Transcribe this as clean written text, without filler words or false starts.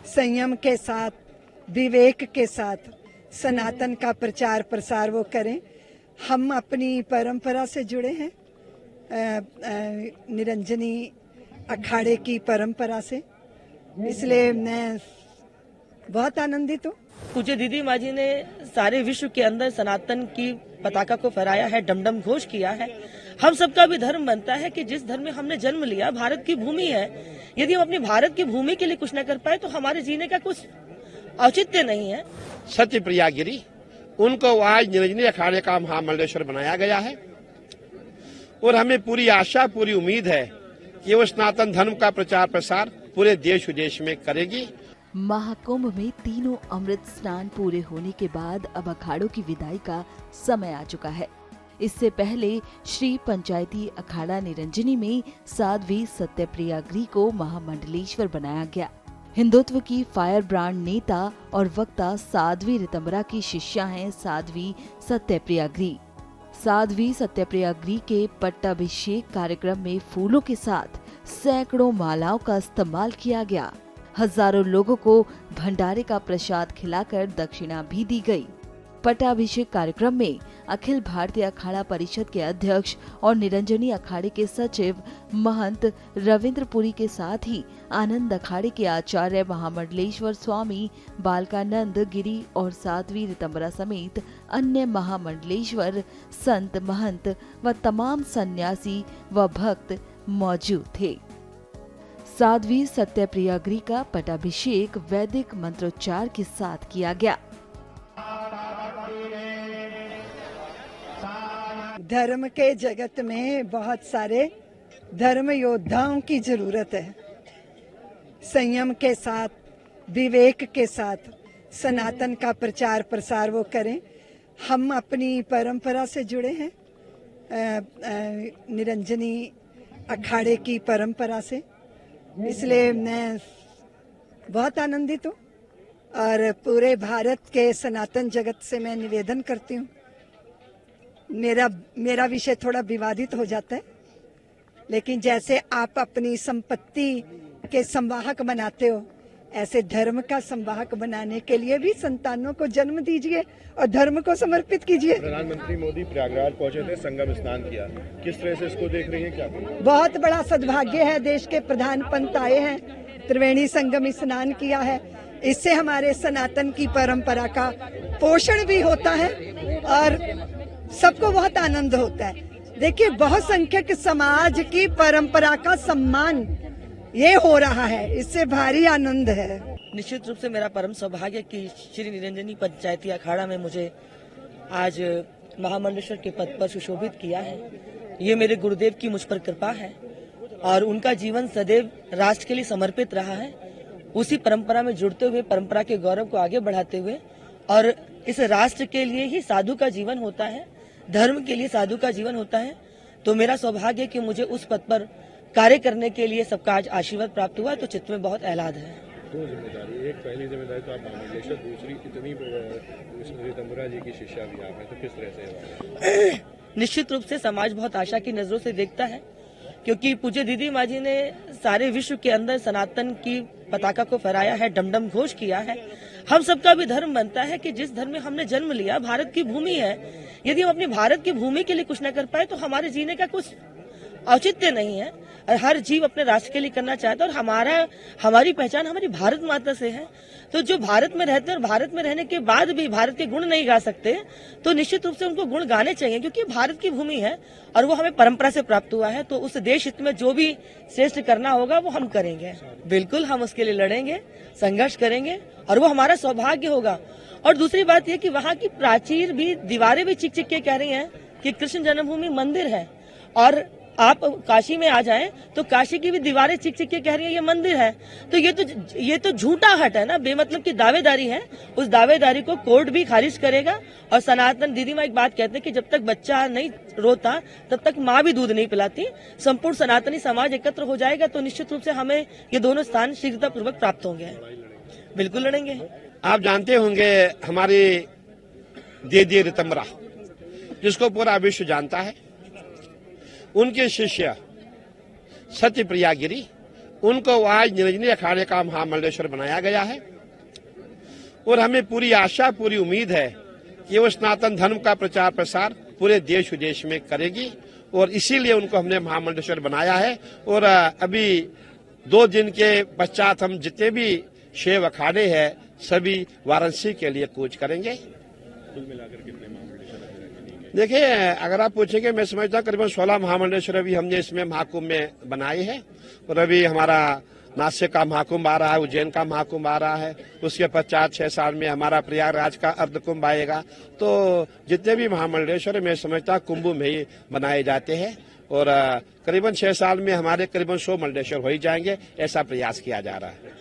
संयम के साथ, विवेक के साथ सनातन का प्रचार प्रसार वो करें। हम अपनी परंपरा से जुड़े हैं, निरंजनी अखाड़े की परंपरा से, इसलिए मैं बहुत आनंदित हूँ। पूज्य दीदी माँ जी ने सारे विश्व के अंदर सनातन की पताका को फहराया है, डमडम घोष किया है। हम सबका भी धर्म बनता है कि जिस धर्म में हमने जन्म लिया, भारत की भूमि है, यदि हम अपनी भारत की भूमि के लिए कुछ न कर पाए तो हमारे जीने का कुछ औचित्य नहीं है। सत्यप्रिया गिरी, उनको आज निरंजनी अखाड़े का महामंडलेश्वर बनाया गया है और हमें पूरी आशा, पूरी उम्मीद है कि वो सनातन धर्म का प्रचार प्रसार पूरे देश विदेश में करेगी। महाकुंभ में तीनों अमृत स्नान पूरे होने के बाद अब अखाड़ों की विदाई का समय आ चुका है। इससे पहले श्री पंचायती अखाड़ा निरंजनी में साध्वी सत्यप्रिया गिरी को महामंडलेश्वर बनाया गया। हिंदुत्व की फायर ब्रांड नेता और वक्ता साध्वी ऋतंबरा की शिष्या हैं साध्वी सत्यप्रिया गिरी। साध्वी सत्यप्रिया गिरी के पट्टाभिषेक कार्यक्रम में फूलों के साथ सैकड़ों मालाओं का इस्तेमाल किया गया। हजारों लोगों को भंडारे का प्रसाद खिलाकर दक्षिणा भी दी गई। पट्टाभिषेक कार्यक्रम में अखिल भारतीय अखाड़ा परिषद के अध्यक्ष और निरंजनी अखाड़े के सचिव महंत रविंद्रपुरी के साथ ही आनंद अखाड़े के आचार्य महामंडलेश्वर स्वामी बालकानंद गिरी और साध्वी ऋतंबरा समेत अन्य महामंडलेश्वर संत, महंत व तमाम सन्यासी व भक्त मौजूद थे। साध्वी सत्यप्रिया गिरी का पट्टाभिषेक वैदिक मंत्रोच्चार के साथ किया गया। धर्म के जगत में बहुत सारे धर्म योद्धाओं की जरूरत है। संयम के साथ, विवेक के साथ सनातन का प्रचार प्रसार वो करें। हम अपनी परंपरा से जुड़े हैं, निरंजनी अखाड़े की परंपरा से, इसलिए मैं बहुत आनंदित हूँ और पूरे भारत के सनातन जगत से मैं निवेदन करती हूँ। मेरा विषय थोड़ा विवादित हो जाता है, लेकिन जैसे आप अपनी संपत्ति के संवाहक बनाते हो, ऐसे धर्म का संवाहक बनाने के लिए भी संतानों को जन्म दीजिए और धर्म को समर्पित कीजिए। प्रधानमंत्री मोदी प्रयागराज पहुंचे थे, संगम स्नान किया, किस तरह से इसको देख रही हैं, क्या बहुत बड़ा सद्भाग्य है। देश के प्रधान पंत आए हैं, त्रिवेणी संगम स्नान किया है। इससे हमारे सनातन की परंपरा का पोषण भी होता है और सबको बहुत आनंद होता है। देखिए, बहुसंख्यक समाज की परंपरा का सम्मान ये हो रहा है, इससे भारी आनंद है। निश्चित रूप से मेरा परम सौभाग्य कि श्री निरंजनी पंचायती अखाड़ा में मुझे आज महामंडलेश्वर के पद पर सुशोभित किया है। ये मेरे गुरुदेव की मुझ पर कृपा है और उनका जीवन सदैव राष्ट्र के लिए समर्पित रहा है। उसी परंपरा में जुड़ते हुए, परंपरा के गौरव को आगे बढ़ाते हुए, और इस राष्ट्र के लिए ही साधु का जीवन होता है, धर्म के लिए साधु का जीवन होता है। तो मेरा सौभाग्य है कि मुझे उस पद पर कार्य करने के लिए सबका आज आशीर्वाद प्राप्त हुआ, तो चित्त में बहुत आह्लाद है। दो जिम्मेदारी, एक पहली जिम्मेदारी तो आप महामंडलेश्वर, दूसरी इतनी ऋतंबरा जी की शिष्या भी आप हैं, तो किस तरह से? निश्चित रूप से समाज बहुत आशा की नजरों से देखता है, क्योंकि पूज्य दीदी माँ जी ने सारे विश्व के अंदर सनातन की पताका को फहराया है, डमडम घोष किया है। हम सबका भी धर्म बनता है कि जिस धर्म में हमने जन्म लिया, भारत की भूमि है, यदि हम अपनी भारत की भूमि के लिए कुछ न कर पाए तो हमारे जीने का कुछ औचित्य नहीं है। हर जीव अपने राष्ट्र के लिए करना चाहता है और हमारी पहचान हमारी भारत माता से है। तो जो भारत में रहते हैं और भारत में रहने के बाद भी भारत के गुण नहीं गा सकते, तो निश्चित रूप से उनको गुण गाने चाहिए, क्योंकि भारत की भूमि है और वो हमें परंपरा से प्राप्त हुआ है। तो उस देश हित में जो भी श्रेष्ठ करना होगा वो हम करेंगे। बिल्कुल हम उसके लिए लड़ेंगे, संघर्ष करेंगे और वो हमारा सौभाग्य होगा। और दूसरी बात यह कि वहाँ की प्राचीर भी, दीवारें भी चिक चिक के कह रही हैं कि कृष्ण जन्मभूमि मंदिर है। और आप काशी में आ जाएं तो काशी की भी दीवारें चिक चिक के कह रही है ये मंदिर है। तो ये तो झूठा हट है ना, बेमतलब की दावेदारी है। उस दावेदारी को कोर्ट भी खारिज करेगा। और सनातन दीदी माँ एक बात कहते हैं कि जब तक बच्चा नहीं रोता तब तक माँ भी दूध नहीं पिलाती। संपूर्ण सनातनी समाज एकत्र हो जाएगा तो निश्चित रूप से हमें ये दोनों स्थान शीघ्रतापूर्वक प्राप्त होंगे। बिल्कुल लड़ेंगे। आप जानते होंगे हमारी दीदी ऋतंबरा, जिसको पूरा विश्व जानता है, उनके शिष्य सत्यप्रिया गिरी, उनको आज निरंजनी अखाड़े का महामंडलेश्वर बनाया गया है और हमें पूरी आशा पूरी उम्मीद है कि वो सनातन धर्म का प्रचार प्रसार पूरे देश विदेश में करेगी और इसीलिए उनको हमने महामंडलेश्वर बनाया है। और अभी 2 दिन के पश्चात हम जितने भी शैव अखाड़े हैं सभी वाराणसी के लिए कूच करेंगे। कुल मिलाकर कितने महामंडलेश्वर? देखिए, अगर आप पूछेंगे, मैं समझता हूँ करीबन 16 महामंडलेश्वर अभी हमने इसमें महाकुंभ में बनाए हैं और अभी हमारा नासिक का महाकुंभ आ रहा है, उज्जैन का महाकुंभ आ रहा है, उसके पश्चात 6 साल में हमारा प्रयागराज का अर्धकुंभ आएगा। तो जितने भी महामंडलेश्वर मैं समझता कुंभ में ही बनाए जाते हैं और करीबन 6 साल में हमारे करीबन 100 मंडलेश्वर हो ही जाएंगे, ऐसा प्रयास किया जा रहा है।